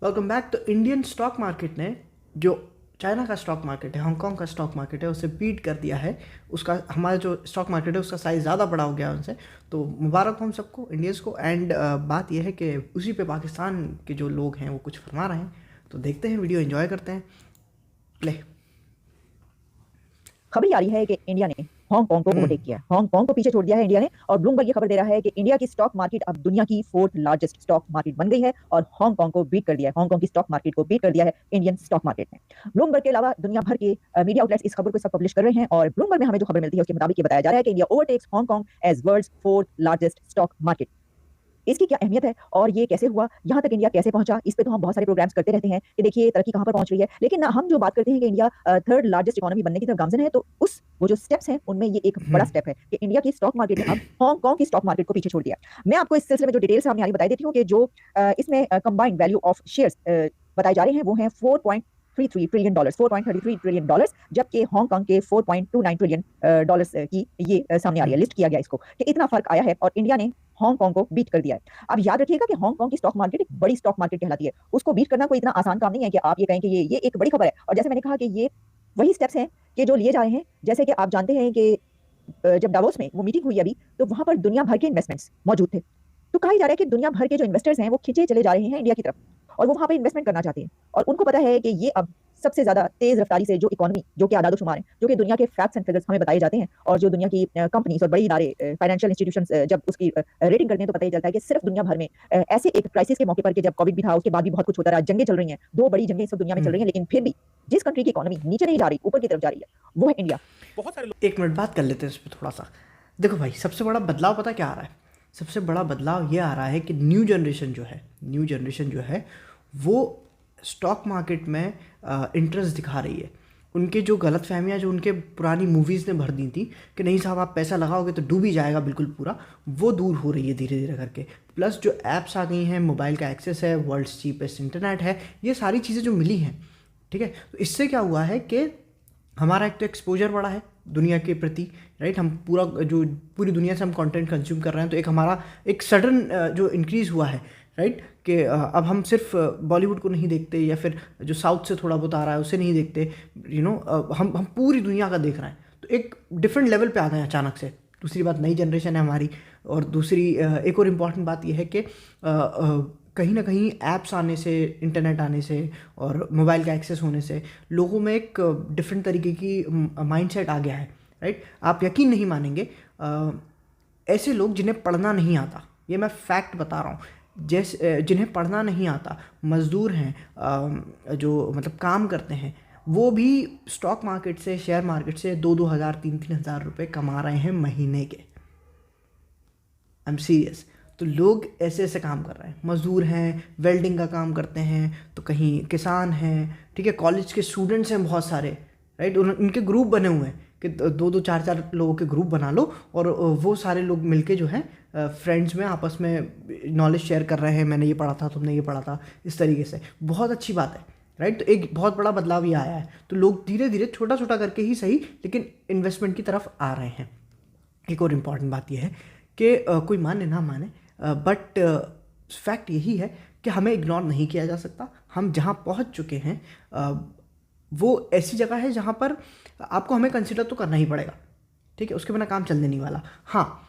Welcome back. तो Indian stock market ने जो चाइना का स्टॉक मार्केट है, हांगकांग का स्टॉक मार्केट है, उसे बीट कर दिया है। उसका हमारा जो स्टॉक मार्केट है उसका साइज़ ज़्यादा बड़ा हो गया है उनसे। तो मुबारक हो हम सबको, इंडियंस को। एंड बात यह है कि उसी पे पाकिस्तान के जो लोग हैं वो कुछ फरमा रहे हैं। तो देखते हैं, वीडियो एंजॉय करते हैं। प्ले। खबर ये आ रही है कि इंडिया ने हांगकांग को ओवरटेक किया है, हांगकांग को पीछे छोड़ दिया है इंडिया ने। और ब्लूमबर्ग ये खबर दे रहा है कि इंडिया की स्टॉक मार्केट अब दुनिया की 4th लार्जेस्ट स्टॉक मार्केट बन गई है और हांगकांग को बीट कर दिया है, हांगकांग की स्टॉक मार्केट को बीट कर दिया है इंडियन स्टॉक मार्केट ने। ब्लूमबर्ग के अलावा दुनिया भर के मीडिया आउटलेट्स इस खबर को सब पब्लिश कर रहे हैं और ब्लूमबर्ग में हमें जो खबर मिलती है उसके मुताबिक ये बताया जा रहा है कि India overtakes Hong Kong as world's 4th largest stock market. इसकी क्या अहमियत है और ये कैसे हुआ, यहाँ तक इंडिया कैसे पहुंचा, इस पे तो हम बहुत सारे प्रोग्राम्स करते रहते हैं कि देखिए तरक्की कहाँ पर पहुंच रही है। लेकिन ना, हम जो बात करते हैं कि इंडिया 3rd लार्जेस्ट इकोनॉमी बनने की तरफ गामजन है, तो उस वो जो स्टेप्स हैं उनमें ये एक बड़ा स्टेप है कि इंडिया की स्टॉक मार्केट ने अब हांगकांग की स्टॉक मार्केट को पीछे छोड़ दिया। मैं आपको इस सिलसिले में जो डिटेल्स सामने आ रही बता देती हूँ कि जो इसमें कंबाइंड वैल्यू ऑफ शेयर्स बताए जा रहे हैं वो हैं $4.33 ट्रिलियन, $4.33 ट्रिलियन, जबकि हांगकांग के $4.29 ट्रिलियन की ये सामने आ रही है, लिस्ट किया गया इसको कि इतना फर्क आया है और इंडिया ने हांगकांग को बीट कर दिया है। अब याद रखिएगा कि हांगकांग की स्टॉक मार्केट एक बड़ी स्टॉक मार्केट कहलाती है, उसको बीट करना कोई इतना आसान काम नहीं है कि आप ये कहें कि ये एक बड़ी खबर है। और जैसे मैंने कहा कि ये वही स्टेप्स हैं कि जो लिए जा रहे हैं। जैसे कि आप जानते हैं कि जब डावोस में वो मीटिंग हुई अभी, तो वहां पर दुनिया भर के इन्वेस्टमेंट्स मौजूद थे। तो कहा जा रहा है कि दुनिया भर के जो इन्वेस्टर्स हैं वो खींचे चले जा रहे हैं इंडिया की तरफ और वो वहां पर इन्वेस्टमेंट करना चाहते हैं और उनको पता है कि ये अब सबसे ज्यादा तेज रफ्तारी से जो इकोनॉमी, जो कि आदाद शुमार है, जो कि दुनिया के फैक्ट्स एंड फिगर्स हमें बताए जाते हैं और जो दुनिया की कंपनीज और बड़ी इदारे, फाइनेंशियल इंस्टीट्यूशंस जब उसकी रेटिंग करते हैं तो पता ही चलता है कि सिर्फ दुनिया भर में ऐसे एक क्राइसिस के मौके पर, कि जब कोविड भी था उसके बाद भी बहुत कुछ होता रहा, जंगें चल रही हैं, 2 बड़ी जंगें इस वक्त दुनिया में चल रही हैं, लेकिन फिर भी जिस कंट्री की इकोनॉमी नीचे नहीं जा रही, ऊपर की तरफ जा रही है, वो है इंडिया। बहुत सारे लोग, एक मिनट बात कर लेते हैं इस पर थोड़ा सा। देखो भाई, सबसे बड़ा बदलाव पता क्या आ रहा है? सबसे बड़ा बदलाव ये आ रहा है कि न्यू जनरेशन जो है वो स्टॉक मार्केट में इंटरेस्ट दिखा रही है। उनके जो गलत फहमियाँ जो उनके पुरानी मूवीज़ ने भर दी थी कि नहीं साहब आप पैसा लगाओगे तो डूब ही जाएगा बिल्कुल पूरा, वो दूर हो रही है धीरे धीरे करके। प्लस जो ऐप्स आ गई हैं, मोबाइल का एक्सेस है, वर्ल्ड्स चीपेस्ट इंटरनेट है, ये सारी चीज़ें जो मिली हैं, ठीक है, तो इससे क्या हुआ है कि हमारा एक तो एक्सपोजर बढ़ा है दुनिया के प्रति, राइट। हम पूरी दुनिया से हम कंटेंट कंज्यूम कर रहे हैं, तो एक हमारा एक सडन जो इंक्रीज़ हुआ है, राइट, कि अब हम सिर्फ बॉलीवुड को नहीं देखते या फिर जो साउथ से थोड़ा बहुत आ रहा है उसे नहीं देखते, हम पूरी दुनिया का देख रहे हैं। तो एक डिफरेंट लेवल पे आ गए अचानक से। दूसरी बात, नई जनरेशन है हमारी। और दूसरी एक और इम्पॉर्टेंट बात यह है कि कहीं ना कहीं ऐप्स आने से, इंटरनेट आने से और मोबाइल का एक्सेस होने से लोगों में एक डिफरेंट तरीके की माइंडसेट आ गया है, राइट। आप यकीन नहीं मानेंगे, ऐसे लोग जिन्हें पढ़ना नहीं आता, ये मैं फैक्ट बता रहा हूँ, जैसे जिन्हें पढ़ना नहीं आता, मज़दूर हैं, जो मतलब काम करते हैं, वो भी स्टॉक मार्केट से, शेयर मार्केट से 2-2 हज़ार 3-3 हज़ार रुपये कमा रहे हैं महीने के। I am serious. तो लोग ऐसे ऐसे काम कर रहे हैं, मज़दूर हैं, वेल्डिंग का काम करते हैं, तो कहीं किसान हैं, ठीक है, कॉलेज के स्टूडेंट्स हैं बहुत सारे, राइट। उनके ग्रुप बने हुए हैं कि 2-2 4-4 लोगों के ग्रुप बना लो और वो सारे लोग मिलके जो है फ्रेंड्स में आपस में नॉलेज शेयर कर रहे हैं, मैंने ये पढ़ा था, तुमने ये पढ़ा था, इस तरीके से। बहुत अच्छी बात है, राइट। तो एक बहुत बड़ा बदलाव ये आया है। तो लोग धीरे धीरे छोटा छोटा करके ही सही, लेकिन इन्वेस्टमेंट की तरफ आ रहे हैं। एक और इम्पॉर्टेंट बात यह है कि कोई माने ना माने, बट फैक्ट यही है कि हमें इग्नोर नहीं किया जा सकता। हम जहाँ पहुँच चुके हैं वो ऐसी जगह है जहाँ पर आपको हमें कंसिडर तो करना ही पड़ेगा, ठीक है, उसके बिना काम चलने नहीं वाला। हाँ,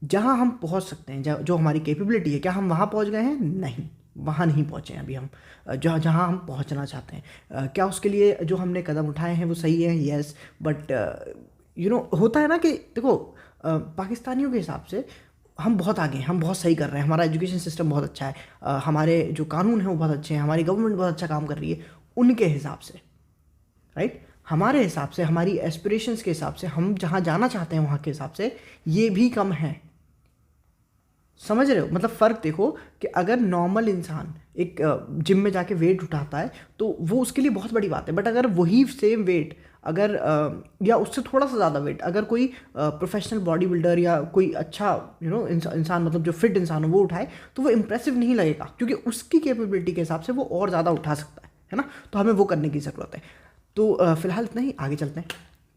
जहाँ हम पहुँच सकते हैं, जो हमारी कैपेबिलिटी है, क्या हम वहाँ पहुँच गए हैं? नहीं, वहाँ नहीं पहुँचे हैं अभी हम। जहाँ हम पहुँचना चाहते हैं, क्या उसके लिए जो हमने कदम उठाए हैं वो सही है? येस, बट होता है ना कि देखो, पाकिस्तानियों के हिसाब से हम बहुत आगे हैं, हम बहुत सही कर रहे हैं, हमारा एजुकेशन सिस्टम बहुत अच्छा है, हमारे जो कानून हैं वो बहुत अच्छे हैं, हमारी गवर्नमेंट बहुत अच्छा काम कर रही है उनके हिसाब से, राइट। हमारे हिसाब से, हमारी एस्पिरेशंस के हिसाब से, हम जहाँ जाना चाहते हैं वहाँ के हिसाब से ये भी कम है। समझ रहे हो? मतलब फ़र्क देखो कि अगर नॉर्मल इंसान एक जिम में जाके वेट उठाता है तो वो उसके लिए बहुत बड़ी बात है, बट अगर वही सेम वेट अगर या उससे थोड़ा सा ज़्यादा वेट अगर कोई प्रोफेशनल बॉडी बिल्डर या कोई अच्छा इंसान, मतलब जो फिट इंसान हो, वो उठाए, तो वो इम्प्रेसिव नहीं लगेगा, क्योंकि उसकी कैपेबिलिटी के हिसाब से वो और ज़्यादा उठा सकता है ना। तो हमें वो करने की ज़रूरत है। तो फिलहाल इतना ही, आगे चलते हैं।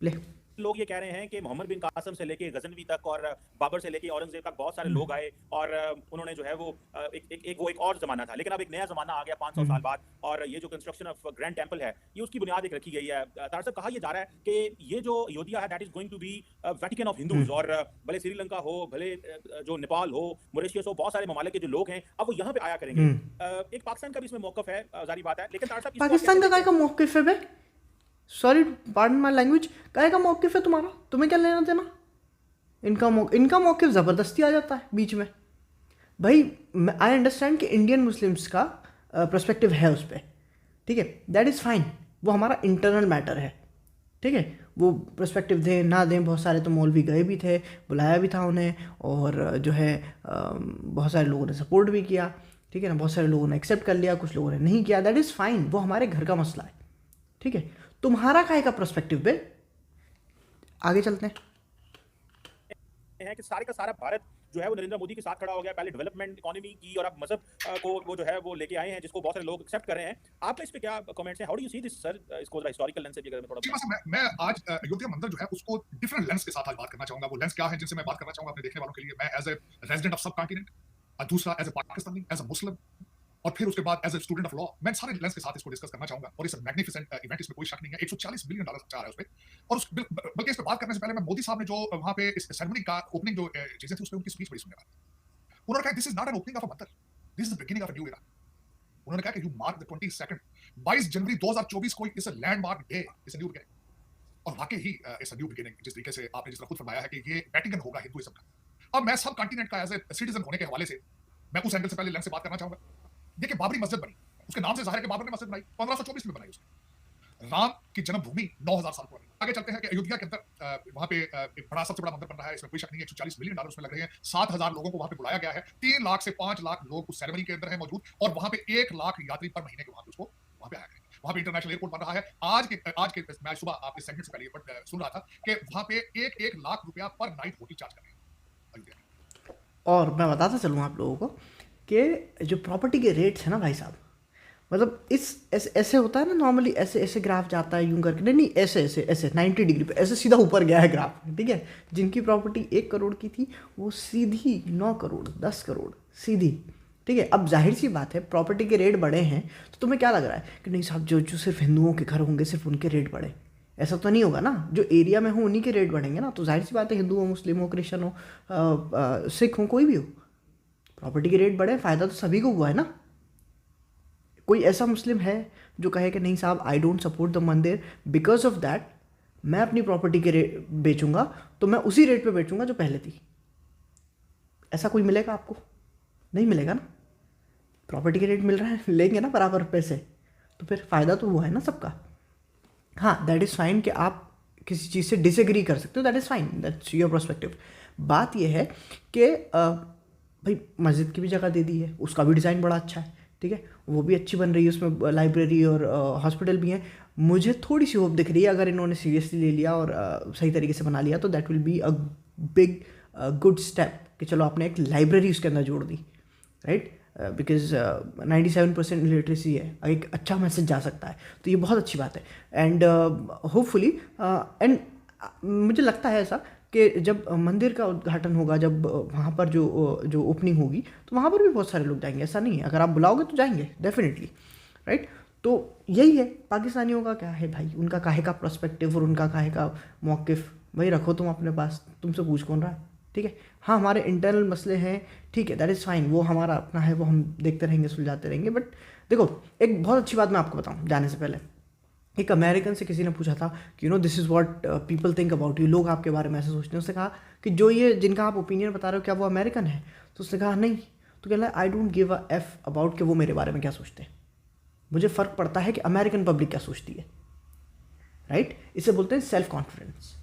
प्ले। लोग ये कह रहे हैं कि मोहम्मद बिन कासिम से लेके गजनवी तक और बाबर से लेके औरंगजेब तक बहुत सारे लोग आए और उन्होंने जो है वो एक और जमाना था, लेकिन अब एक नया जमाना आ गया 500 साल बाद, और ये जो कंस्ट्रक्शन ऑफ ग्रैंड टेंपल है ये उसकी बुनियाद एक रखी गई है। तार साहब, कहा यह जा रहा है कि ये जो अयोध्या है that is going to be Vatican of Hindus, और भले श्रीलंका हो, भले जो नेपाल हो, मॉरिशस हो, बहुत सारे ममालिक के जो लोग हैं अब वो यहाँ पे आया करेंगे। एक पाकिस्तान का भी इसमें मौकफ है, जारी बात है, लेकिन तार साहब पाकिस्तान का काय का मौकफ है बे? सॉरी, पार्डन माय लैंग्वेज, काय का मौकफ है तुम्हारा? तुम्हें क्या लेना देना? इनका मौकफ ज़बरदस्ती आ जाता है बीच में। भाई आई अंडरस्टैंड कि इंडियन मुस्लिम्स का पर्सपेक्टिव है उस पर, ठीक है, दैट इज़ फाइन, वो हमारा इंटरनल मैटर है, ठीक है, वो पर्सपेक्टिव दें ना दें। बहुत सारे तो मौलवी गए भी थे, बुलाया भी था उन्हें, और जो है बहुत सारे लोगों ने सपोर्ट भी किया, ठीक है ना, बहुत सारे लोगों ने एक्सेप्ट कर लिया, कुछ लोगों ने नहीं किया, दैट इज़ फाइन, वो हमारे घर का मसला है, ठीक है। तुम्हारा काहे का पर्सपेक्टिव पे? आगे चलते हैं कि सारे का सारा भारत जो है वो नरेंद्र मोदी के साथ खड़ा हो गया, पहले डेवलपमेंट इकोनॉमी की, और अब मजहब को वो जो है वो लेके आए हैं, जिसको बहुत सारे लोग एक्सेप्ट कर रहे हैं। आपका इस पे क्या कमेंट्स हैं? How do you see this sir? इसको जरा हिस्टोरिकल लेंस से भी अगर मैं थोड़ा मैं आज अयोध्या मंदिर जो है उसको डिफरेंट लेंस के साथ आज बात करना चाहूंगा। वो लेंस क्या है जिनसे मैं बात करना चाहूंगा अपने देखने वालों के लिए? मैं as a resident of subcontinent, दूसरा as a Pakistani, as a Muslim, और फिर उसके बाद as a student of law, मैं सारे लेंस के साथ इसको डिस्कस करना चाहूंगा। और इस मैग्निफिसेंट इवेंट, इसमें कोई शक नहीं है, $140 बिलियन खर्चा है उस पे। और उस बल्कि इस पे बात करने से पहले मैं मोदी साहब ने जो वहां पे इस सेरेमनी का ओपनिंग जो चीजें थी उस पे उनकी स्पीच बड़ी सुनने वाली। उन्होंने कहा this is not an opening of a mandir, this is the beginning of a new era. उन्होंने कहा कि यू मार्क द 22 जनवरी 2024 को is a landmark day, is a new beginning. और वाकई he is a new beginning, जिस तरीके से आपने जिस तरह खुद फरमाया है कि ये वेटिकन होगा हिंदुइज्म का। अब मैं सब कॉन्टिनेंट का एज ए सिटीजन होने के हवाले से मैं उस एंगल से पहले लेंस से बात करना चाहूंगा। देखिए, बाबरी मस्जिद बनी, उसके नाम से जाहिर है कि बाबर ने मस्जिद बनाई, 1524 में बनाई उसने। राम की जन्मभूमि 9000 साल पुरानी। आगे चलते हैं कि अयोध्या के अंदर वहां पे एक बड़ा, सबसे बड़ा मंदिर बन रहा है, इसमें कोई शक नहीं है। $140 बिलियन उसमें लग रहे हैं। 7000 लोगों को वहां पे बुलाया गया है। 3 लाख से 5 लाख लोग उस सेरेमनी के अंदर है मौजूद, और वहां पे 1 लाख यात्री पर महीने के वहां पे उसको वहां पे आया करेंगे। वहां पे इंटरनेशनल एयरपोर्ट बन रहा है। आज के मैं सुबह आपके सेगमेंट से पहले बट सुन रहा था कि वहां पे 1 लाख रुपया पर नाइट होटल चार्ज कर रहे हैं अयोध्या में। और मैं बताता चलूँ आप लोगों को कि जो प्रॉपर्टी के रेट्स हैं ना भाई साहब, मतलब इस ऐसे होता है ना नॉर्मली, ऐसे ग्राफ जाता है यूं करके, नहीं ऐसे 90 डिग्री पे ऐसे सीधा ऊपर गया है ग्राफ, ठीक है। जिनकी प्रॉपर्टी 1 करोड़ की थी वो सीधी 9 करोड़ 10 करोड़ सीधी, ठीक है। अब जाहिर सी बात है प्रॉपर्टी के रेट बढ़े हैं तो तुम्हें क्या लग रहा है कि नहीं साहब जो सिर्फ हिंदुओं के घर होंगे सिर्फ उनके रेट बढ़े? ऐसा तो नहीं होगा ना, जो एरिया में हो उन्हीं के रेट बढ़ेंगे ना। तो जाहिर सी बात है हिंदू हो, मुस्लिम हो, क्रिश्चियन हो, सिख हो, कोई भी हो, प्रॉपर्टी के रेट बढ़े, फ़ायदा तो सभी को हुआ है ना। कोई ऐसा मुस्लिम है जो कहे कि नहीं साहब आई डोंट सपोर्ट द मंदिर, बिकॉज ऑफ दैट मैं अपनी प्रॉपर्टी के रेट बेचूंगा तो मैं उसी रेट पे बेचूंगा जो पहले थी? ऐसा कोई मिलेगा आपको? नहीं मिलेगा ना। प्रॉपर्टी के रेट मिल रहा है, लेंगे ना बराबर पैसे, तो फिर फ़ायदा तो हुआ है ना सबका। हाँ, दैट इज़ फाइन कि आप किसी चीज़ से डिसएग्री कर सकते हो, that is fine, that's your perspective. बात यह है कि भाई मस्जिद की भी जगह दे दी है, उसका भी डिज़ाइन बड़ा अच्छा है, ठीक है, वो भी अच्छी बन रही है, उसमें लाइब्रेरी और हॉस्पिटल भी है। मुझे थोड़ी सी होप दिख रही है अगर इन्होंने सीरियसली ले लिया और सही तरीके से बना लिया तो that will be a big good step कि चलो आपने एक लाइब्रेरी उसके अंदर जोड़ दी, राइट, बिकॉज 97% लिटरेसी है, एक अच्छा मैसेज जा सकता है, तो ये बहुत अच्छी बात है। एंड होपफुली एंड मुझे लगता है ऐसा कि जब मंदिर का उद्घाटन होगा, जब वहाँ पर जो ओपनिंग होगी तो वहाँ पर भी बहुत सारे लोग जाएंगे, ऐसा नहीं है, अगर आप बुलाओगे तो जाएंगे डेफिनेटली, राइट। तो यही है, पाकिस्तानियों का क्या है भाई, उनका काहे का पर्सपेक्टिव और उनका काहे का मौक़िफ़ भाई रखो तुम अपने पास, तुमसे पूछ कौन रहा है, ठीक है। हाँ, हमारे इंटरनल मसले हैं, ठीक है, दैट इज़ फाइन, वो हमारा अपना है, वो हम देखते रहेंगे, सुलझाते रहेंगे। बट देखो, एक बहुत अच्छी बात मैं आपको बताऊँ जाने से पहले, एक अमेरिकन से किसी ने पूछा था कि this is what people think about you, लोग आपके बारे में ऐसे सोचते हैं। उसने कहा कि जो ये जिनका आप ओपिनियन बता रहे हो क्या वो अमेरिकन है? तो उसने कहा नहीं। तो कह रहा है I don't give a F about कि वो मेरे बारे में क्या सोचते हैं, मुझे फ़र्क पड़ता है कि अमेरिकन पब्लिक क्या सोचती है, राइट। इसे बोलते हैं सेल्फ कॉन्फिडेंस,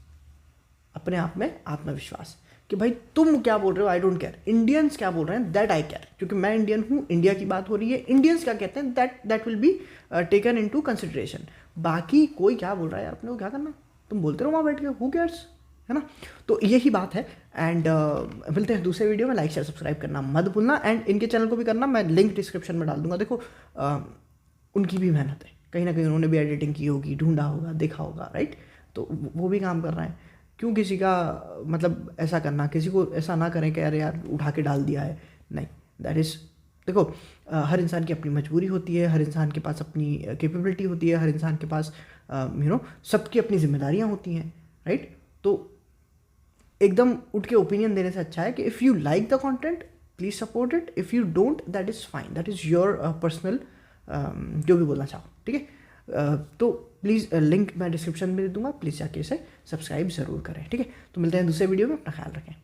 अपने आप में आत्मविश्वास, कि भाई तुम क्या बोल रहे हो आई डोंट केयर, इंडियंस क्या बोल रहे हैं दैट आई केयर, क्योंकि मैं इंडियन हूँ, इंडिया की बात हो रही है, इंडियंस क्या कहते हैं that will be taken into consideration. बाकी कोई क्या बोल रहा है यार, अपने को क्या करना, तुम बोलते रहो वहाँ बैठ के, हु केयर्स, है ना। तो यही बात है। एंड मिलते हैं दूसरे वीडियो में, लाइक शेयर सब्सक्राइब करना मत भूलना, एंड इनके चैनल को भी करना, मैं लिंक डिस्क्रिप्शन में डाल दूंगा। देखो उनकी भी मेहनत है, कहीं ना कहीं उन्होंने भी एडिटिंग की होगी, ढूंढा होगा, देखा होगा, राइट। तो वो भी काम कर रहा है। क्यों किसी का मतलब ऐसा करना, किसी को ऐसा ना करें कि अरे यार उठा के डाल दिया है, नहीं। दैट इज़, देखो हर इंसान की अपनी मजबूरी होती है, हर इंसान के पास अपनी कैपेबिलिटी होती है, हर इंसान के पास सबकी अपनी जिम्मेदारियाँ होती हैं, राइट। तो एकदम उठ के ओपिनियन देने से अच्छा है कि if you like the content please support it, if you don't that is fine, that is your personal जो भी बोलना चाहो, ठीक है। तो प्लीज़ लिंक मैं डिस्क्रिप्शन में दे दूंगा, प्लीज़ जाके इसे सब्सक्राइब ज़रूर करें, ठीक है। तो मिलते हैं दूसरे वीडियो में, अपना ख्याल रखें।